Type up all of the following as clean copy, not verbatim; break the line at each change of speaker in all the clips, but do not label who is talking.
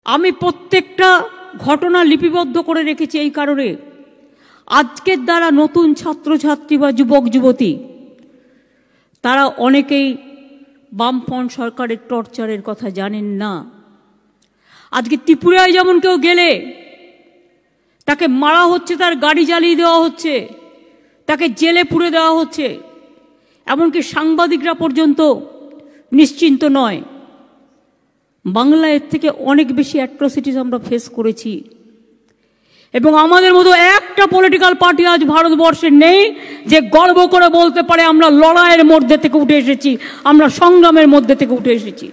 আমি প্রত্যেকটা ঘটনা লিপিবদ্ধ করে রেখেছি এই কারণে, আজকের দ্বারা নতুন ছাত্রছাত্রী বা যুবক যুবতী তারা অনেকেই বামফ্রন্ট সরকারের টর্চারের কথা জানেন না। আজকে ত্রিপুরায় যেমন কেউ গেলে তাকে মারা হচ্ছে, তার গাড়ি জ্বালিয়ে দেওয়া হচ্ছে, তাকে জেলে পুরে দেওয়া হচ্ছে, এমনকি সাংবাদিকরা পর্যন্ত নিশ্চিন্ত নয়। বাংলা এর থেকে অনেক বেশি অ্যাট্রসিটিস আমরা ফেস করেছি, এবং আমাদের মতো একটা পলিটিক্যাল পার্টি আজ ভারতবর্ষে নেই যে গর্ব করে বলতে পারে আমরা লড়াইয়ের মধ্যে থেকে উঠে এসেছি, আমরা সংগ্রামের মধ্যে থেকে উঠে এসেছি।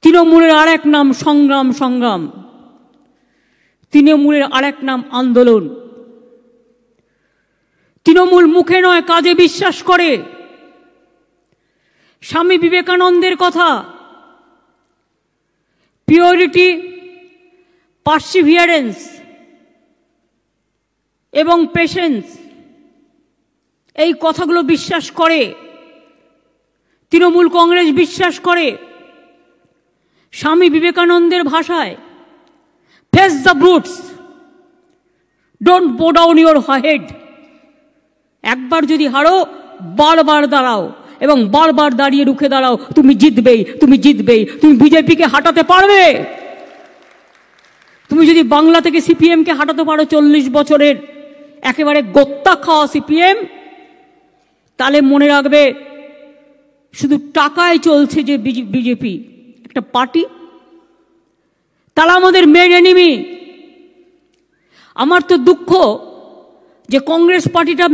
তৃণমূলের আরেক নাম সংগ্রাম, সংগ্রাম। তৃণমূলের আরেক নাম আন্দোলন। তৃণমূল মুখে নয় কাজে বিশ্বাস করে। স্বামী বিবেকানন্দের কথা, পিওরিটি, পার্সিভিয়ারেন্স এবং পেশেন্স, এই কথাগুলো বিশ্বাস করে। তৃণমূল কংগ্রেস বিশ্বাস করে স্বামী বিবেকানন্দের ভাষায়, face the brutes, don't bow down your head. একবার যদি হারো বারবার দাঁড়াও, এবং বারবার দাঁড়িয়ে রুখে দাঁড়াও, তুমি জিতবেই, তুমি জিতবেই। তুমি বিজেপিকে হাঁটাতে পারবে। তুমি যদি বাংলা থেকে সিপিএমকে হাঁটাতে পারো, 40 বছরের একেবারে গোত্তা খাওয়া সিপিএম, তাহলে মনে রাখবে শুধু টাকায় চলছে যে বিজেপি একটা পার্টি, তারা আমাদের মেন এনিমি। আমার তো দুঃখ যে কংগ্রেস পার্টিটা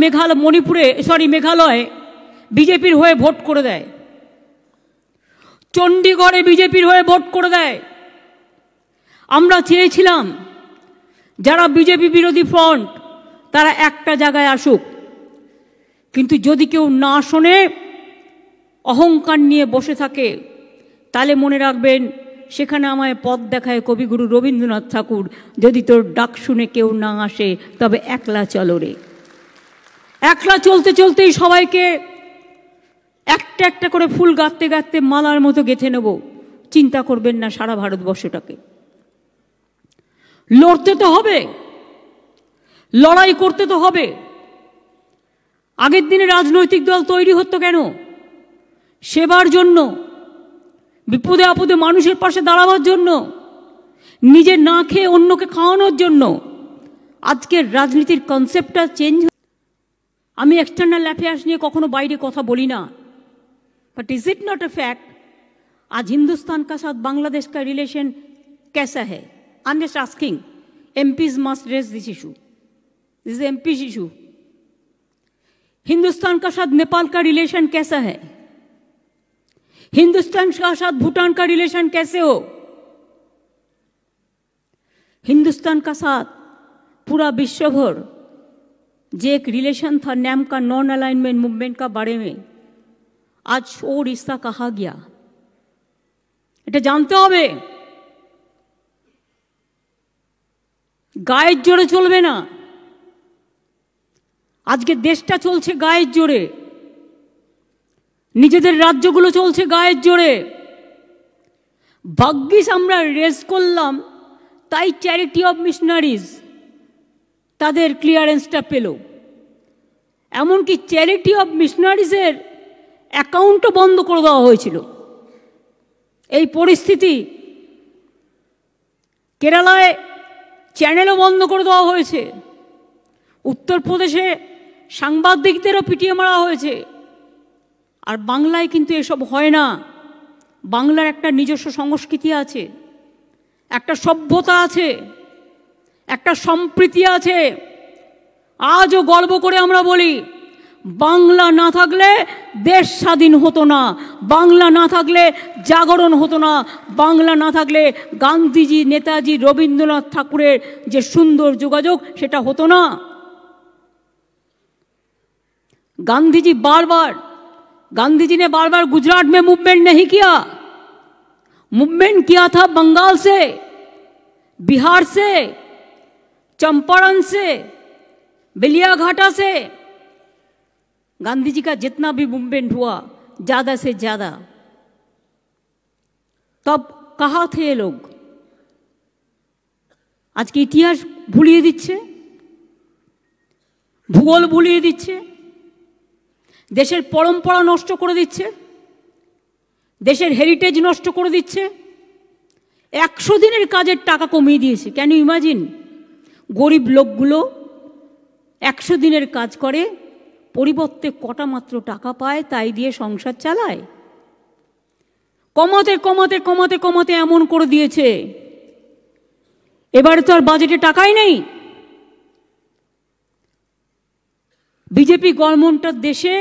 মেঘালয়ে বিজেপির হয়ে ভোট করে দেয়, চণ্ডীগড়ে বিজেপির হয়ে ভোট করে দেয়। আমরা চেয়েছিলাম যারা বিজেপি বিরোধী ফ্রন্ট তারা একটা জায়গায় আসুক, কিন্তু যদি কেউ না শোনে, অহংকার নিয়ে বসে থাকে, তাহলে মনে রাখবেন সেখানে আমায় পথ দেখায় কবিগুরু রবীন্দ্রনাথ ঠাকুর, যদি তোর ডাক শুনে কেউ না আসে তবে একলা চলো রে। একলা চলতে চলতেই সবাইকে একটা একটা করে ফুল গাঁথতে গাঁথতে মালার মতো গেঁথে নেব। চিন্তা করবেন না সারা ভারতবর্ষটাকে। লড়তে তো হবে, লড়াই করতে তো হবে। আগের দিনে রাজনৈতিক দল তৈরি হতো কেন? সেবার জন্য, বিপদে আপদে মানুষের পাশে দাঁড়াবার জন্য, নিজে না খেয়ে অন্যকে খাওয়ানোর জন্য। আজকের রাজনীতির কনসেপ্টটা চেঞ্জ। আমি এক্সটার্নাল অ্যাফেয়ার্স নিয়ে কখনো বাইরে কথা বলি না, but is it not a fact आज हिंदुस्तान का साथ बांग्लादेश का रिलेशन कैसा है? I am just asking. MPs must raise this issue. This is MPs issue. Hindustan का साथ नेपाल का रिलेशन कैसा है? हिंदुस्तान का साथ भूटान का रिलेशन कैसे हो? हिंदुस्तान का साथ पूरा विश्व भर जे एक रिलेशन था नैम का, नॉन अलाइनमेंट मूवमेंट का बारे में, आज वो रिश्ता कहा गया, এটা জানতে হবে। গায়ের জোরে চলবে না। আজকে দেশটা চলছে গায়ের জোরে, নিজেদের রাজ্যগুলো চলছে গায়ের জোরে। ভাগ্যিস আমরা রেজ করলাম, তাই চ্যারিটি অফ মিশনারিজ তাদের ক্লিয়ারেন্সটা পেল। এমনকি চ্যারিটি অফ মিশনারিজের অ্যাকাউন্টও বন্ধ করে দেওয়া হয়েছিল। এই পরিস্থিতি কেরালায় চ্যানেলও বন্ধ করে দেওয়া হয়েছে, উত্তরপ্রদেশে সাংবাদিকদেরও পিটিয়ে মারা হয়েছে। আর বাংলায় কিন্তু এসব হয় না। বাংলার একটা নিজস্ব সংস্কৃতি আছে, একটা সভ্যতা আছে, একটা সম্প্রীতি আছে। আজও গর্ব করে আমরা বলি, বাংলা না থাকলে দেশ স্বাধীন হতো না, বাংলা না থাকলে জাগরণ হতো না, বাংলা না থাকলে গান্ধীজি, নেতাজি, রবীন্দ্রনাথ ঠাকুরের যে সুন্দর যোগাযোগ সেটা হতো না। गांधी ने बार बार गुजरात में मूवमेंट नहीं किया, मूवमेंट किया था बंगाल से, बिहार से, चंपारण से, बेलियाघाटा से। गांधी जी का जितना भी मूवमेंट हुआ ज्यादा से ज्यादा, तब কাহা থে লোক? আজকে ইতিহাস ভুলিয়ে দিচ্ছে, ভূগোল ভুলিয়ে দিচ্ছে, দেশের পরম্পরা নষ্ট করে দিচ্ছে, দেশের হেরিটেজ নষ্ট করে দিচ্ছে। 100 দিনের কাজের টাকা কমিয়ে দিয়েছে। Can you imagine? গরিব লোকগুলো 100 দিনের কাজ করে, পরিবর্তে কটা মাত্র টাকা পায়, তাই দিয়ে সংসার চালায়। কমাতে কমাতে কমাতে কমাতে এমন করে দিয়েছে, এবারে তো আর বাজেটে টাকাই নেই। বিজেপি গভর্নমেন্টের দেশে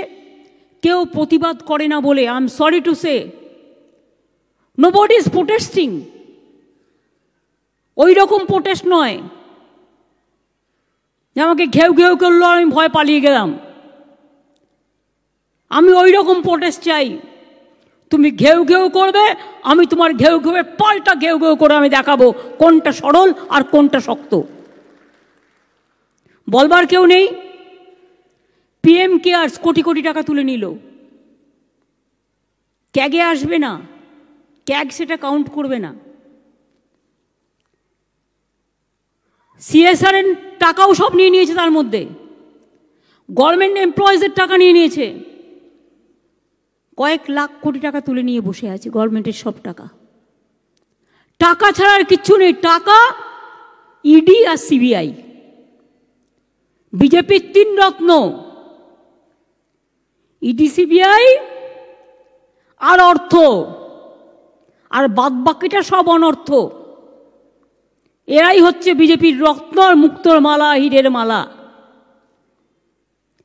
কেউ প্রতিবাদ করে না বলে, I am sorry to say, nobody is protesting. ওই রকম প্রোটেস্ট নয় যে আমাকে ঘেউ ঘেউ করলো, আমি ভয় পালিয়ে গেলাম। আমি ওই রকম প্রোটেস্ট চাই, তুমি ঘেউ ঘেউ করবে, আমি তোমার ঘেউ ঘেউ পাল্টা ঘেউ ঘেউ করে আমি দেখাবো কোনটা সরল আর কোনটা শক্ত। বলবার কেউ নেই। পিএম কেয়ার্স কোটি কোটি টাকা তুলে নিল, ক্যাগে আসবে না, ক্যাগ সেটা কাউন্ট করবে না। সিএসআর এর টাকাও সব নিয়ে নিয়েছে, তার মধ্যে গভর্নমেন্ট এমপ্লয়িজের টাকা নিয়ে নিয়েছে। কয়েক লাখ কোটি টাকা তুলে নিয়ে বসে আছে গভর্নমেন্টের সব টাকা। টাকা ছাড়া আর কিচ্ছু নেই। টাকা, ইডি আর সিবিআই। বিজেপির 3 রত্ন, ইডি, সিবিআই আর অর্থ, আর বাদবাকিটা সব অনর্থ। এরাই হচ্ছে বিজেপির রত্ন, মুক্তোর মালা, হীরের মালা।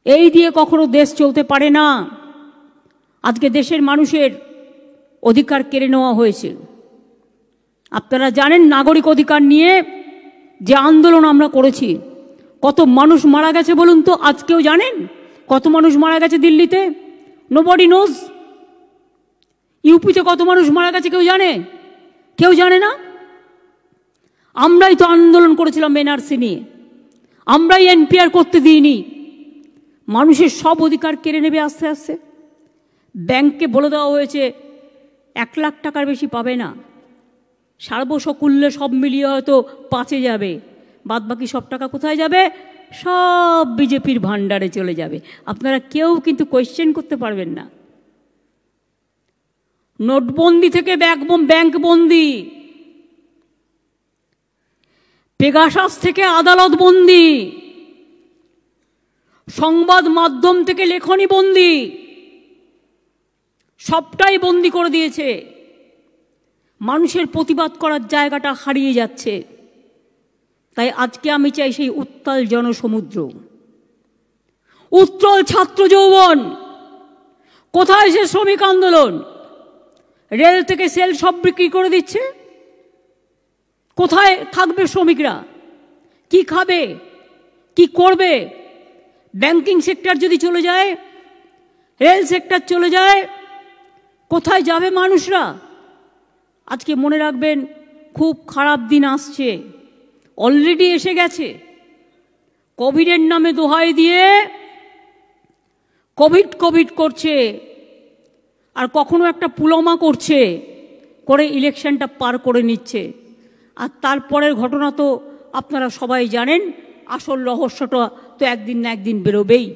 এই দিয়ে কখনো দেশ চলতে পারে না। আজকে দেশের মানুষের অধিকার কেড়ে নেওয়া হয়েছে। আপনারা জানেন, নাগরিক অধিকার নিয়ে যে আন্দোলন আমরা করেছি, কত মানুষ মারা গেছে বলুন তো? আজকেও জানেন কত মানুষ মারা গেছে দিল্লিতে? Nobody nose. ইউপিতে কত মানুষ মারা গেছে কেউ জানে? কেউ জানে না। আমরাই তো আন্দোলন করেছিলাম এনআরসি নিয়ে, আমরাই এনপিআর করতে দিইনি। মানুষের সব অধিকার কেড়ে নেবে আস্তে আস্তে। ব্যাংককে বলে দেওয়া হয়েছে 1 লাখ টাকার বেশি পাবে না, সার্বসকূল্যে সব মিলিয়ে হয়তো 5-এ যাবে, বাদ বাকি সব টাকা কোথায় যাবে? সব বিজেপির ভান্ডারে চলে যাবে। আপনারা কেউ কিন্তু কোয়েশ্চেন করতে পারবেন না। নোটবন্দি থেকে ব্যাংক বন্দি, পেগাসাস থেকে আদালত বন্দি, সংবাদ মাধ্যম থেকে লেখনী বন্দি, সবটাই বন্দি করে দিয়েছে। মানুষের প্রতিবাদ করার জায়গাটা হারিয়ে যাচ্ছে। তাই আজকে আমি চাই সেই উত্তাল জনসমুদ্র, উত্তল ছাত্র যৌবন। কোথায় সে শ্রমিক আন্দোলন? রেল থেকে সেল সব বিক্রি করে দিচ্ছে। কোথায় থাকবে শ্রমিকরা? কি খাবে, কি করবে? ব্যাংকিং সেক্টর যদি চলে যায়, রেল সেক্টর চলে যায়, কোথায় যাবে মানুষরা? আজকে মনে রাখবেন, খুব খারাপ দিন আসছে, অলরেডি এসে গেছে। কোভিডের নামে দোহাই দিয়ে কোভিড করছে, আর কখনো একটা পুলমা করছে, করে ইলেকশনটা পার করে নিচ্ছে। আর তারপরের ঘটনা তো আপনারা সবাই জানেন। আসল রহস্যটা তো একদিন না একদিন বেরোবেই।